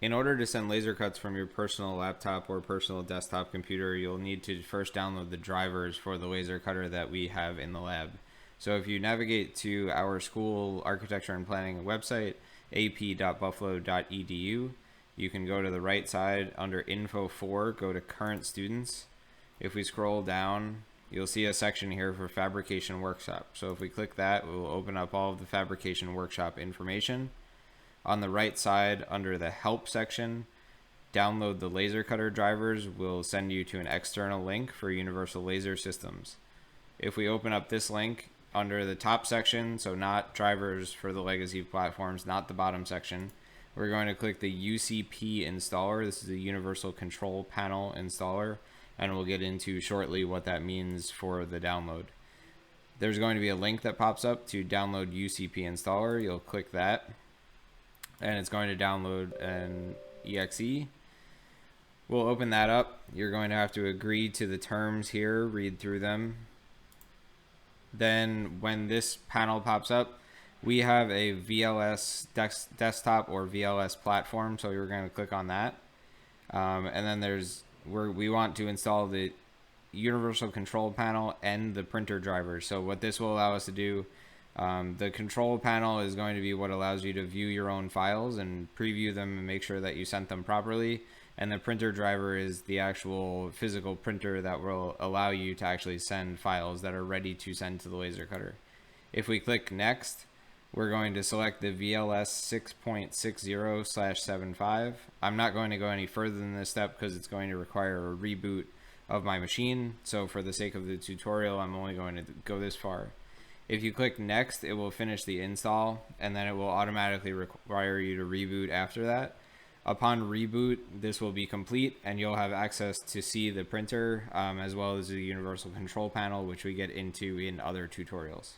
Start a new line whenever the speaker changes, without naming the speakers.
In order to send laser cuts from your personal laptop or personal desktop computer, you'll need to first download the drivers for the laser cutter that we have in the lab. So if you navigate to our school architecture and planning website, ap.buffalo.edu, you can go to the right side under Info 4, go to Current Students. If we scroll down, you'll see a section here for Fabrication Workshop. So if we click that, it will open up all of the Fabrication Workshop information. On the right side, under the Help section, download the laser cutter drivers will send you to an external link for Universal Laser Systems. If we open up this link under the top section, so not drivers for the legacy platforms, not the bottom section, we're going to click the UCP Installer. This is the Universal Control Panel Installer, and we'll get into shortly what that means for the download. There's going to be a link that pops up to download UCP Installer. You'll click that, and it's going to download an exe. We'll open that up. You're going to have to agree to the terms here, read through them. Then when this panel pops up, we have a VLS desktop or VLS platform, so you're going to click on that. And then we want to install the universal control panel and the printer drivers. So what this will allow us to do, the control panel is going to be what allows you to view your own files and preview them and make sure that you sent them properly. And the printer driver is the actual physical printer that will allow you to actually send files that are ready to send to the laser cutter. If we click next, we're going to select the VLS 6.60/75. I'm not going to go any further than this step because it's going to require a reboot of my machine. So for the sake of the tutorial, I'm only going to go this far. If you click next, it will finish the install, and then it will automatically require you to reboot after that. Upon reboot, this will be complete, and you'll have access to see the printer as well as the universal control panel, which we get into in other tutorials.